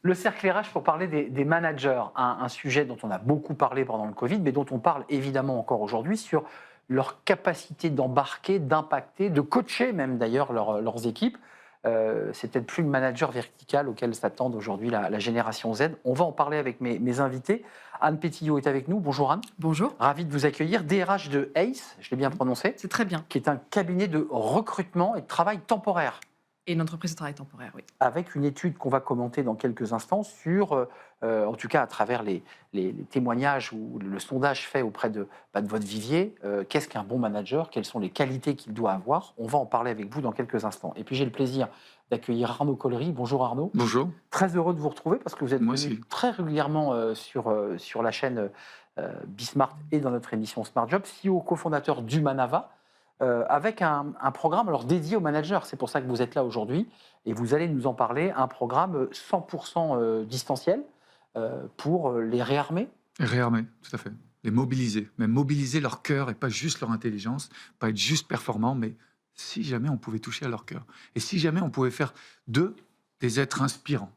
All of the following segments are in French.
Le cercle RH pour parler des managers, un sujet dont on a beaucoup parlé pendant le Covid, mais dont on parle évidemment encore aujourd'hui sur leur capacité d'embarquer, d'impacter, de coacher même d'ailleurs leurs équipes. C'est peut-être plus le manager vertical auquel s'attend aujourd'hui la génération Z. On va en parler avec mes invités. Anne Pétillot est avec nous. Bonjour Anne. Bonjour. Ravi de vous accueillir. DRH de ACE, je l'ai bien prononcé, C'est très bien. qui est un cabinet de recrutement et de travail temporaire, Et une entreprise de travail temporaire, oui. avec une étude qu'on va commenter dans quelques instants sur, en tout cas à travers les témoignages ou le sondage fait auprès de votre vivier, qu'est-ce qu'un bon manager, quelles sont les qualités qu'il doit avoir. On va en parler avec vous dans quelques instants. Et puis j'ai le plaisir d'accueillir Arnaud Collery. Bonjour Arnaud. Bonjour. Très heureux de vous retrouver parce que vous êtes Moi venu aussi. très régulièrement sur la chaîne Bismart et dans notre émission Smart Job, CEO cofondateur d'Humanava, avec un programme alors dédié aux managers. C'est pour ça que vous êtes là aujourd'hui et vous allez nous en parler. Un programme 100% distanciel pour les réarmer. Réarmer, tout à fait. Les mobiliser, mais mobiliser leur cœur et pas juste leur intelligence, pas être juste performant, mais si jamais on pouvait toucher à leur cœur. Et si jamais on pouvait faire d'eux des êtres inspirants.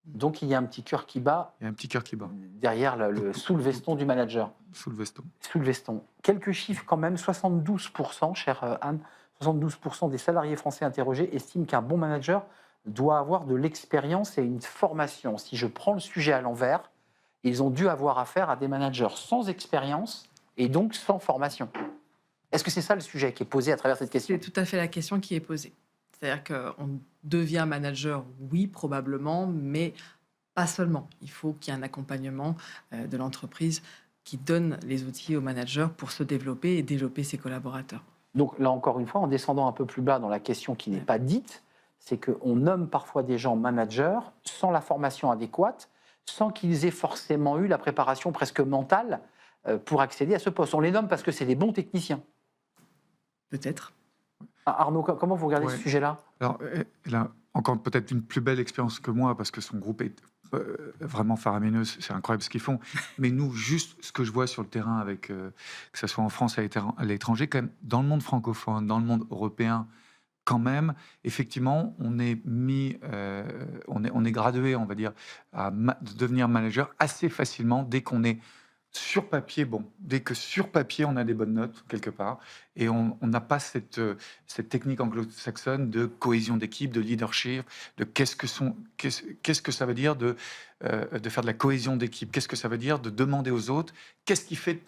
Donc il y a un petit cœur qui bat Il y a un petit cœur qui bat, derrière sous le veston du manager. sous le veston. Sous le veston. Quelques chiffres quand même, 72%, chère Anne, 72% des salariés français interrogés estiment qu'un bon manager doit avoir de l'expérience et une formation. Si je prends le sujet à l'envers, ils ont dû avoir affaire à des managers sans expérience et donc sans formation. Est-ce que c'est ça le sujet qui est posé à travers cette question? C'est tout à fait la question qui est posée. C'est-à-dire qu'on devient manager, oui, probablement, mais pas seulement. Il faut qu'il y ait un accompagnement de l'entreprise qui donne les outils aux managers pour se développer et développer ses collaborateurs. Donc là encore une fois, en descendant un peu plus bas dans la question qui n'est pas dite, c'est qu'on nomme parfois des gens managers sans la formation adéquate, sans qu'ils aient forcément eu la préparation presque mentale pour accéder à ce poste. On les nomme parce que c'est des bons techniciens. Peut-être. Arnaud, comment vous regardez Ouais. ce sujet-là? Alors, elle a encore peut-être une plus belle expérience que moi, parce que son groupe est vraiment faramineux, c'est incroyable ce qu'ils font. Mais nous, juste ce que je vois sur le terrain, avec, que ce soit en France et à l'étranger, quand même, dans le monde francophone, dans le monde européen, quand même, effectivement, on est on est gradué, on va dire, à devenir manager assez facilement dès qu'on est sur papier. Bon, dès que sur papier, on a des bonnes notes quelque part, et on n'a pas cette technique anglo-saxonne de cohésion d'équipe, de leadership, de qu'est-ce que ça veut dire de faire de la cohésion d'équipe, qu'est-ce que ça veut dire de demander aux autres, qu'est-ce qui fait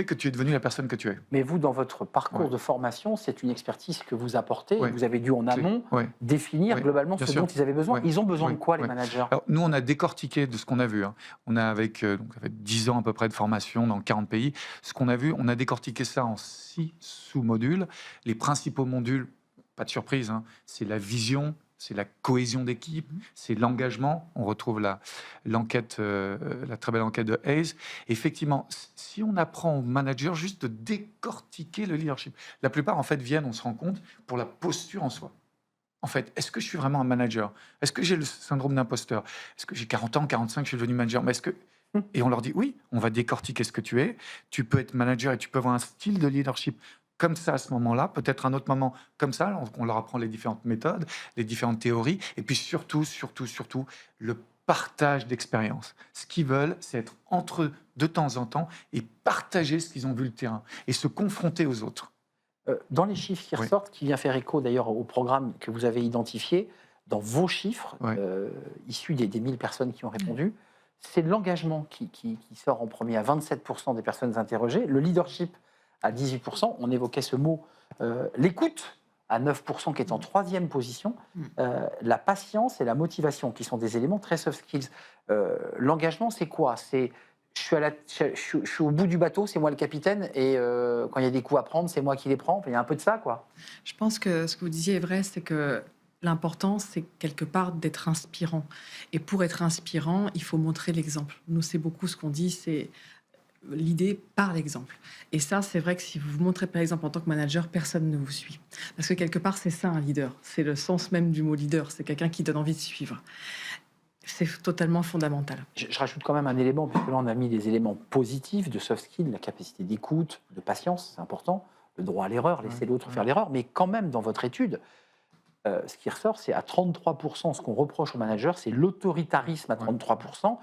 que tu es devenu la personne que tu es. Mais vous, dans votre parcours Ouais. de formation, c'est une expertise que vous apportez. Ouais. Vous avez dû en amont Ouais. définir Ouais, globalement bien ce sûr. dont ils avaient besoin. Ouais. Ils ont besoin Ouais. de quoi, les Ouais. managers? Alors, nous, on a décortiqué de ce qu'on a vu, hein. On a donc, ça fait 10 ans à peu près de formation dans 40 pays. Ce qu'on a vu, on a décortiqué ça en 6 sous-modules. Les principaux modules, pas de surprise, hein, c'est la vision, c'est la cohésion d'équipe, c'est l'engagement. On retrouve la très belle enquête de Hayes. Effectivement, si on apprend aux managers juste de décortiquer le leadership, la plupart, en fait, viennent, on se rend compte, pour la posture en soi. En fait, est-ce que je suis vraiment un manager? Est-ce que j'ai le syndrome d'imposteur? Est-ce que j'ai 40 ans, 45, je suis devenu manager? Mais est-ce que... Et on leur dit, oui, on va décortiquer ce que tu es. Tu peux être manager et tu peux avoir un style de leadership comme ça à ce moment-là, peut-être un autre moment comme ça. On leur apprend les différentes méthodes, les différentes théories. Et puis surtout, le partage d'expérience. Ce qu'ils veulent, c'est être entre eux de temps en temps et partager ce qu'ils ont vu le terrain et se confronter aux autres. Dans les chiffres qui Oui. ressortent, qui vient faire écho d'ailleurs au programme que vous avez identifié, dans vos chiffres, Ouais. issus des 1000 personnes qui ont répondu, c'est l'engagement qui sort en premier à 27% des personnes interrogées, le leadership à 18%, on évoquait ce mot, l'écoute à 9% qui est en troisième position, la patience et la motivation qui sont des éléments très soft skills. L'engagement, c'est quoi? C'est je suis au bout du bateau, c'est moi le capitaine, et quand il y a des coups à prendre, c'est moi qui les prends. Enfin, il y a un peu de ça, quoi. Je pense que ce que vous disiez est vrai, c'est que l'important, c'est quelque part d'être inspirant. Et pour être inspirant, il faut montrer l'exemple. Nous, c'est beaucoup ce qu'on dit, c'est l'idée par l'exemple. Et ça, c'est vrai que si vous vous montrez par exemple en tant que manager, personne ne vous suit. Parce que quelque part, c'est ça un leader. C'est le sens même du mot leader. C'est quelqu'un qui donne envie de suivre. C'est totalement fondamental. Je rajoute quand même un élément, puisque là, on a mis des éléments positifs de soft skills, la capacité d'écoute, de patience, c'est important, le droit à l'erreur, laisser l'autre faire l'erreur, mais quand même, dans votre étude, ce qui ressort, c'est à 33%, ce qu'on reproche aux managers, c'est l'autoritarisme à 33%.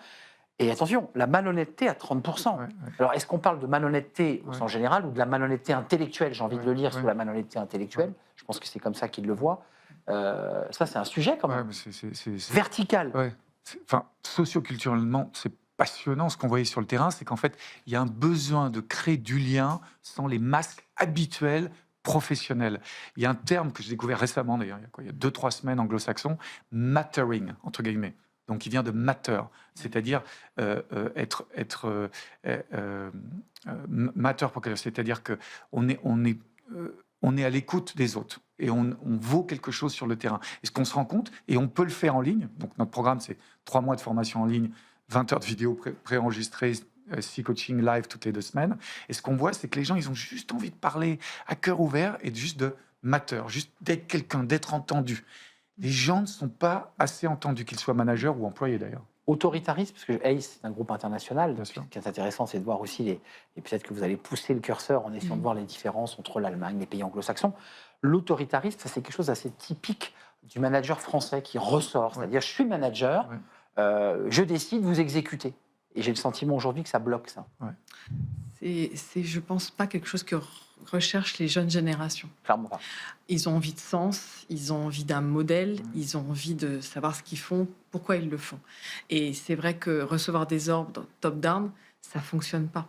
Et attention, la malhonnêteté à 30%. Alors, est-ce qu'on parle de malhonnêteté au sens général ou de la malhonnêteté intellectuelle? J'ai envie de le lire sous la malhonnêteté intellectuelle. Je pense que c'est comme ça qu'ils le voient. Ça, c'est un sujet quand même. C'est vertical. Enfin, socioculturellement, c'est passionnant. Ce qu'on voyait sur le terrain, c'est qu'en fait, il y a un besoin de créer du lien sans les masques habituels professionnels. Il y a un terme que j'ai découvert récemment, d'ailleurs, il y a 2-3 semaines, anglo-saxon, mattering, entre guillemets. Donc, il vient de matter, c'est-à-dire matter pour quelque chose. C'est-à-dire qu'on est à l'écoute des autres et on vaut quelque chose sur le terrain. Est-ce qu'on se rend compte? Et on peut le faire en ligne. Donc, notre programme, c'est 3 mois de formation en ligne, 20 heures de vidéos préenregistrées, 6 coachings live toutes les 2 semaines. Et ce qu'on voit, c'est que les gens, ils ont juste envie de parler à cœur ouvert et juste de matter, juste d'être quelqu'un, d'être entendu. Les gens ne sont pas assez entendus, qu'ils soient managers ou employés d'ailleurs. Autoritarisme, parce que ACE, c'est un groupe international. Bien sûr. Ce qui est intéressant, c'est de voir aussi et peut-être que vous allez pousser le curseur en essayant de voir les différences entre l'Allemagne, les pays anglo-saxons. L'autoritarisme, ça, c'est quelque chose d'assez typique du manager français qui ressort. C'est-à-dire, je suis manager, je décide, vous exécutez. Et j'ai le sentiment aujourd'hui que ça bloque ça. C'est, je pense, pas quelque chose que recherchent les jeunes générations. Clairement pas. Ils ont envie de sens, ils ont envie d'un modèle, ils ont envie de savoir ce qu'ils font, pourquoi ils le font. Et c'est vrai que recevoir des ordres top-down, ça fonctionne pas.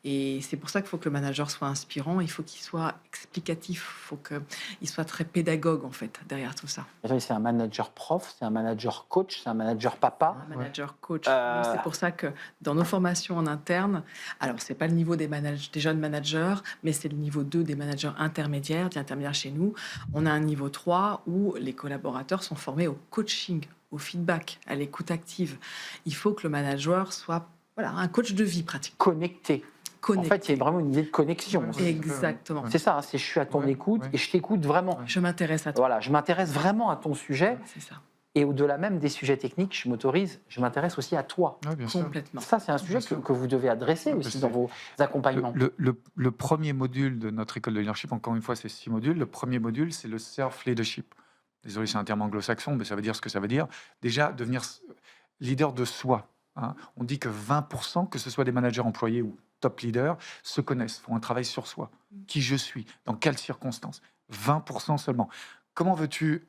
Et c'est pour ça qu'il faut que le manager soit inspirant, il faut qu'il soit explicatif, il faut qu'il soit très pédagogue, en fait, derrière tout ça. C'est un manager prof, c'est un manager coach, c'est un manager papa. Un manager coach. Donc, c'est pour ça que dans nos formations en interne, alors c'est pas le niveau des jeunes managers, mais c'est le niveau 2 des managers intermédiaires, chez nous. On a un niveau 3 où les collaborateurs sont formés au coaching, au feedback, à l'écoute active. Il faut que le manager soit un coach de vie pratique. Connecté. En fait, il y a vraiment une idée de connexion. Exactement. C'est ça, c'est je suis à ton écoute et je t'écoute vraiment. Je m'intéresse à toi. Voilà, je m'intéresse vraiment à ton sujet. C'est ça. Et au-delà même des sujets techniques, je m'intéresse aussi à toi. Complètement. Ça, c'est un sujet que vous devez adresser aussi dans vos accompagnements. Le premier module de notre école de leadership, encore une fois, c'est 6 modules. Le premier module, c'est le self-leadership. Désolé, c'est un terme anglo-saxon, mais ça veut dire ce que ça veut dire. Déjà, devenir leader de soi. On dit que 20%, que ce soit des managers employés ou top leaders, se connaissent, font un travail sur soi. Qui je suis, dans quelles circonstances. 20% seulement. Comment veux-tu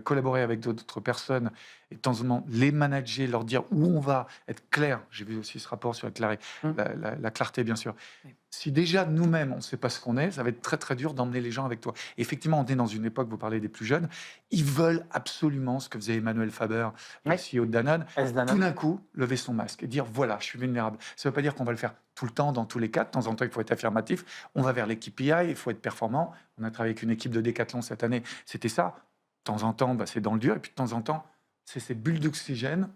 collaborer avec d'autres personnes et de temps en temps les manager, leur dire où on va, être clair? J'ai vu aussi ce rapport sur la clarté, bien sûr. Oui. Si déjà nous-mêmes, on ne sait pas ce qu'on est, ça va être très très dur d'emmener les gens avec toi. Et effectivement, on est dans une époque, vous parlez des plus jeunes, ils veulent absolument ce que faisait Emmanuel Faber, le CEO de Danone, tout d'un coup, lever son masque et dire voilà, je suis vulnérable. Ça ne veut pas dire qu'on va le faire tout le temps, dans tous les cas. De temps en temps, il faut être affirmatif. On va vers les KPI, il faut être performant. On a travaillé avec une équipe de Decathlon cette année, c'était ça. De temps en temps, c'est dans le dur, et puis de temps en temps, c'est ces bulles d'oxygène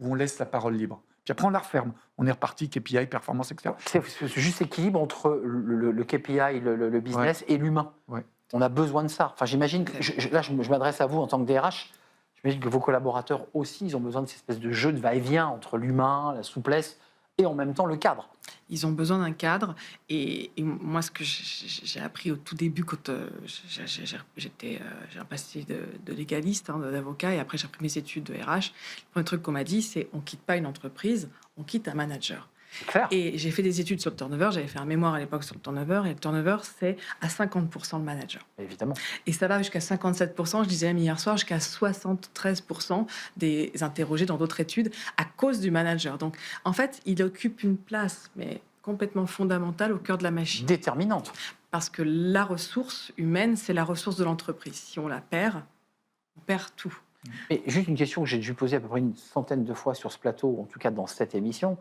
où on laisse la parole libre. Puis après, on la referme. On est reparti, KPI, performance, etc. C'est juste l'équilibre entre le KPI, le business et l'humain. On a besoin de ça. Enfin, j'imagine que je m'adresse à vous en tant que DRH. J'imagine que vos collaborateurs aussi, ils ont besoin de cette espèce de jeu de va-et-vient entre l'humain, la souplesse et en même temps le cadre. Ils ont besoin d'un cadre. Et moi, ce que j'ai appris au tout début, quand j'ai un passé de légaliste, d'avocat, et après j'ai repris mes études de RH, le premier truc qu'on m'a dit, c'est on quitte pas une entreprise, on quitte un manager. Clair. Et j'ai fait des études sur le turnover, j'avais fait un mémoire à l'époque sur le turnover, et le turnover, c'est à 50% le manager. Évidemment. Et ça va jusqu'à 57%, je disais même hier soir, jusqu'à 73% des interrogés dans d'autres études à cause du manager. Donc, en fait, il occupe une place, mais complètement fondamentale au cœur de la machine. Déterminante. Parce que la ressource humaine, c'est la ressource de l'entreprise. Si on la perd, on perd tout. Mais juste une question que j'ai dû poser à peu près une centaine de fois sur ce plateau, en tout cas dans cette émission.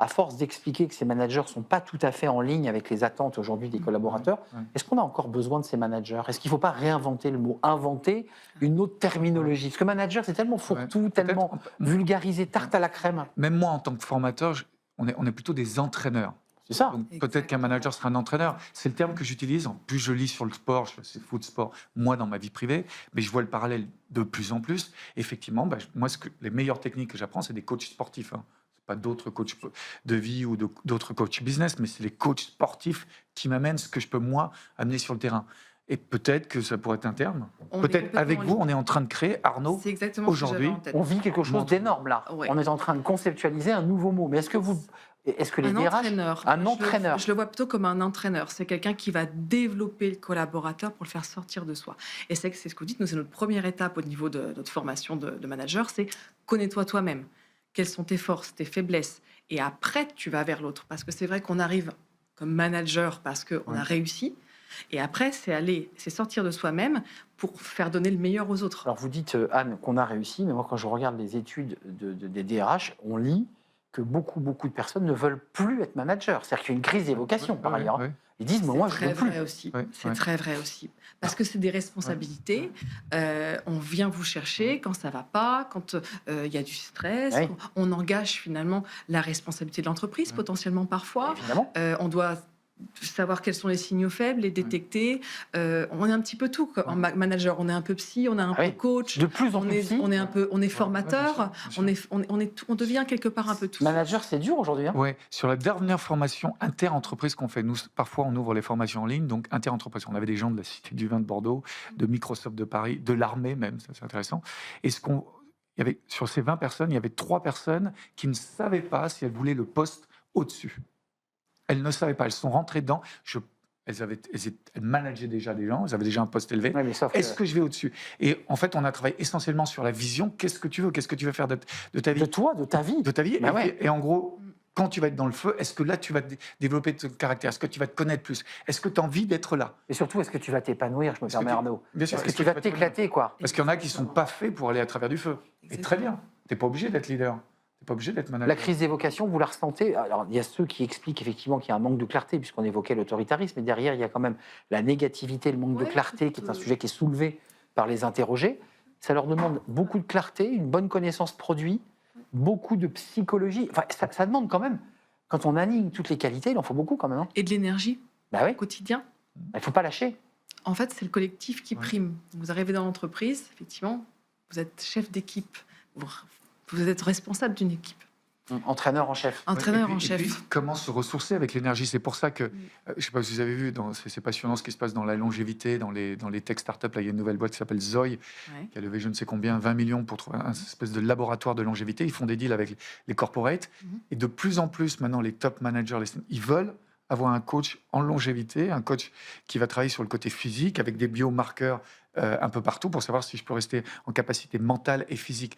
À force d'expliquer que ces managers ne sont pas tout à fait en ligne avec les attentes aujourd'hui des collaborateurs, est-ce qu'on a encore besoin de ces managers? Est-ce qu'il ne faut pas réinventer le mot, inventer une autre terminologie? Parce que manager, c'est tellement fourre-tout, tellement vulgarisé, tarte à la crème. Même moi, en tant que formateur, on est plutôt des entraîneurs. C'est ça. Donc, peut-être qu'un manager sera un entraîneur. C'est le terme que j'utilise. En plus, je lis sur le sport, c'est foot sport, moi, dans ma vie privée, mais je vois le parallèle de plus en plus. Effectivement, moi, les meilleures techniques que j'apprends, c'est des coachs sportifs. Pas d'autres coachs de vie ou d'autres coachs business, mais c'est les coachs sportifs qui m'amènent ce que je peux, moi, amener sur le terrain. Et peut-être que ça pourrait être un terme. On est Peut-être complètement avec vous, on est en train de créer, Arnaud, C'est exactement ce que j'avais aujourd'hui, en tête. On vit quelque chose Montre- d'énorme là. Ouais. On est en train de conceptualiser un nouveau mot. Mais est-ce que les Un DRH... entraîneur. Un entraîneur. Je le vois plutôt comme un entraîneur. C'est quelqu'un qui va développer le collaborateur pour le faire sortir de soi. Et c'est ce que vous dites, nous, c'est notre première étape au niveau de notre formation de manager, c'est connais-toi toi-même. Quelles sont tes forces, tes faiblesses. Et après, tu vas vers l'autre. Parce que c'est vrai qu'on arrive comme manager parce qu'on a réussi. Et après, c'est sortir de soi-même pour faire donner le meilleur aux autres. Alors vous dites, Anne, qu'on a réussi, mais moi quand je regarde les études des DRH, on lit que beaucoup de personnes ne veulent plus être managers. C'est-à-dire qu'il y a une crise des vocations, par ailleurs. Ils disent, mais moi je ne veux plus. C'est très vrai aussi. Parce que c'est des responsabilités. On vient vous chercher quand ça ne va pas, quand il y a du stress. Oui. On engage finalement la responsabilité de l'entreprise, potentiellement parfois. Évidemment. On doit savoir quels sont les signaux faibles, les détecter. On est un petit peu tout. En manager, on est un peu psy, on est un peu coach. De plus en plus psy. On est formateur. Bien sûr. On devient quelque part un peu tout. Manager, c'est dur aujourd'hui. Hein. Oui, sur la dernière formation inter-entreprise qu'on fait, nous, parfois, on ouvre les formations en ligne, donc inter-entreprise. On avait des gens de la Cité du Vin de Bordeaux, de Microsoft de Paris, de l'armée même, ça c'est intéressant. Et il y avait, sur ces 20 personnes, il y avait 3 personnes qui ne savaient pas si elles voulaient le poste au-dessus. Elles ne savaient pas, elles sont rentrées dedans. Elles manageaient déjà des gens, elles avaient déjà un poste élevé. Ouais, mais sauf Est-ce que je vais au-dessus? Et en fait, on a travaillé essentiellement sur la vision. Qu'est-ce que tu veux? Qu'est-ce que tu veux faire de ta vie? de toi, de ta vie. De ta vie. Bah ouais. Et en gros, quand tu vas être dans le feu, est-ce que là, tu vas développer ton caractère? Est-ce que tu vas te connaître plus? Est-ce que tu as envie d'être là? Et surtout, est-ce que tu vas t'épanouir, je me permets, Arnaud? Bien sûr. Est-ce que tu vas t'éclater, quoi? Parce qu'il y en a qui ne sont pas faits pour aller à travers du feu. Et très bien. Tu n'es pas obligé d'être leader. Tu n'es pas obligé d'être manager. La crise des vocations, vous la ressentez? Alors, il y a ceux qui expliquent effectivement qu'il y a un manque de clarté, puisqu'on évoquait l'autoritarisme, mais derrière, il y a quand même la négativité, le manque de clarté, qui est un sujet qui est soulevé par les interrogés. Ça leur demande beaucoup de clarté, une bonne connaissance produit, beaucoup de psychologie. Enfin, ça demande quand même, quand on aligne toutes les qualités, il en faut beaucoup quand même. Hein. Et de l'énergie Bah oui, au quotidien. il ne faut pas lâcher. En fait, c'est le collectif qui prime. Vous arrivez dans l'entreprise, effectivement, vous êtes chef d'équipe, vous êtes responsable d'une équipe. Entraîneur en chef. Entraîneur en Et chef. puis, comment se ressourcer avec l'énergie? C'est pour ça que, je ne sais pas si vous avez vu, c'est passionnant ce qui se passe dans la longévité, dans les tech startups. Là, il y a une nouvelle boîte qui s'appelle Zoe, qui a levé je ne sais combien, 20 millions pour trouver un espèce de laboratoire de longévité. Ils font des deals avec les corporates. Et de plus en plus, maintenant, les top managers, ils veulent avoir un coach en longévité, un coach qui va travailler sur le côté physique, avec des biomarqueurs un peu partout, pour savoir si je peux rester en capacité mentale et physique.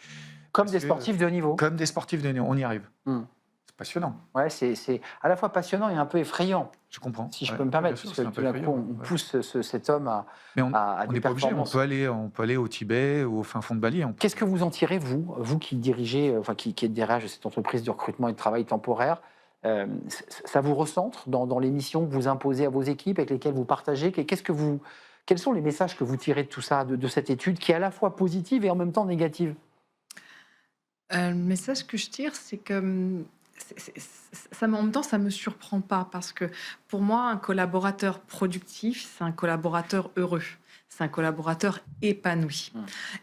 Comme des sportifs de haut niveau. Comme des sportifs de haut niveau, on y arrive. C'est passionnant. Ouais, c'est à la fois passionnant et un peu effrayant, Je comprends. si je peux me permettre, parce que tout d'un coup, on pousse cet homme Mais on à des n'est pas obligé. performances. On peut aller au Tibet ou au fin fond de Bali. Qu'est-ce que vous en tirez, vous qui dirigez, enfin qui êtes DRH de cette entreprise de recrutement et de travail temporaire? Ça vous recentre dans les missions que vous imposez à vos équipes, avec lesquelles vous partagez? Quels sont les messages que vous tirez de tout ça, de cette étude, qui est à la fois positive et en même temps négative? Le message que je tire, c'est que en même temps, ça ne me surprend pas, parce que pour moi, un collaborateur productif, c'est un collaborateur heureux. C'est un collaborateur épanoui.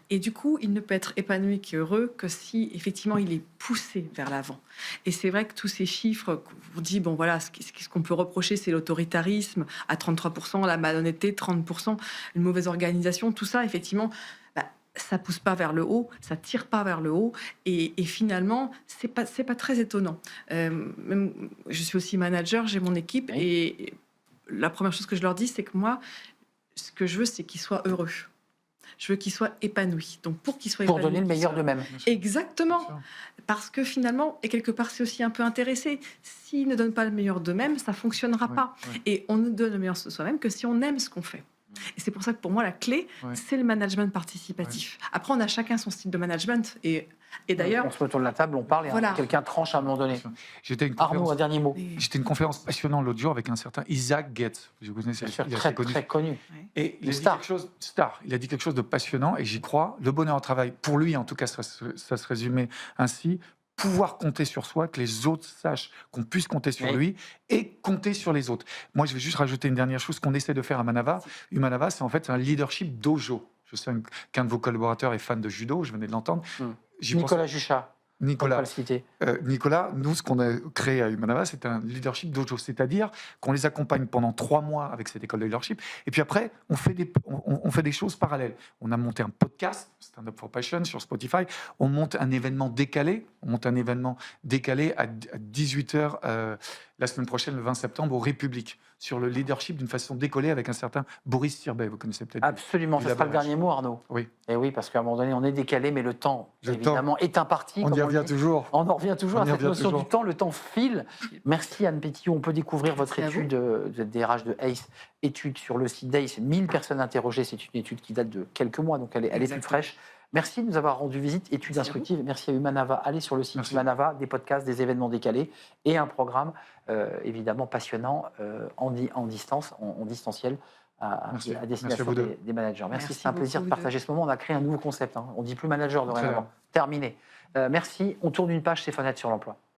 Et du coup, il ne peut être épanoui qu'heureux que si, effectivement, il est poussé vers l'avant. Et c'est vrai que tous ces chiffres, vous dites, bon voilà, ce qu'on peut reprocher, c'est l'autoritarisme à 33%, la malhonnêteté, 30%, une mauvaise organisation, tout ça, effectivement, ça pousse pas vers le haut, ça tire pas vers le haut, et finalement, c'est pas très étonnant. Même, je suis aussi manager, j'ai mon équipe, et la première chose que je leur dis, c'est que moi, ce que je veux, c'est qu'ils soient heureux. Je veux qu'ils soient épanouis. Donc, pour qu'ils soient épanouis... Pour donner le meilleur d'eux-mêmes. Exactement. Parce que finalement, et quelque part, c'est aussi un peu intéressé. S'ils ne donnent pas le meilleur d'eux-mêmes, ça fonctionnera pas. Et on ne donne le meilleur de soi-même que si on aime ce qu'on fait. Et c'est pour ça que pour moi, la clé, c'est le management participatif. Après, on a chacun son style de management. Et d'ailleurs... On se met autour de la table, on parle, et quelqu'un tranche à un moment donné. Arnaud, un dernier mot. J'étais une conférence passionnante l'autre jour avec un certain Isaac Getz. Vous connaissez, il est très connu. Et il a dit quelque chose, il a dit quelque chose de passionnant, et j'y crois. Le bonheur au travail, pour lui, en tout cas, ça se résumait ainsi: pouvoir compter sur soi, que les autres sachent qu'on puisse compter sur lui et compter sur les autres. Moi, je vais juste rajouter une dernière chose qu'on essaie de faire à Manava. Humanava, c'est en fait un leadership dojo. Je sais qu'un de vos collaborateurs est fan de judo, je venais de l'entendre. Nicolas Juchat. On va Nicolas, le citer. Nicolas, nous, ce qu'on a créé à Humanava, c'est un leadership dojo, c'est-à-dire qu'on les accompagne pendant 3 mois avec cette école de leadership, et puis après, on fait des choses parallèles. On a monté un podcast, Stand Up for Passion, sur Spotify. On monte un événement décalé. À 18h la semaine prochaine, le 20 septembre, au République, sur le leadership d'une façon décollée avec un certain Boris Sirbet. Vous connaissez peut-être. Absolument, du ce sera le Label H. dernier mot, Arnaud. Oui. Et oui, parce qu'à un moment donné, on est décalé, mais le temps, Le évidemment, est imparti. On comme y le revient dit. toujours. On en revient toujours On à y cette revient notion toujours. du temps. Le temps file. Merci Anne Pétillon. On peut découvrir votre Merci à vous. étude, vous êtes DRH de ACE, étude sur le site d'ACE. 1000 personnes interrogées. C'est une étude qui date de quelques mois, donc elle est toute Exactement. fraîche. Merci de nous avoir rendu visite, étude Merci à instructive. Merci à Humanava. Allez sur le site Merci. Humanava, des podcasts, des événements décalés et un programme évidemment passionnant en distance, en distanciel. Merci. À Merci à destination vous deux. des managers. Merci, Merci c'est un plaisir de beaucoup, partager ce moment. On a créé un nouveau concept. On ne dit plus manager Très dorénavant. bien. Terminé. Merci. On tourne une page, Stéphane sur l'emploi.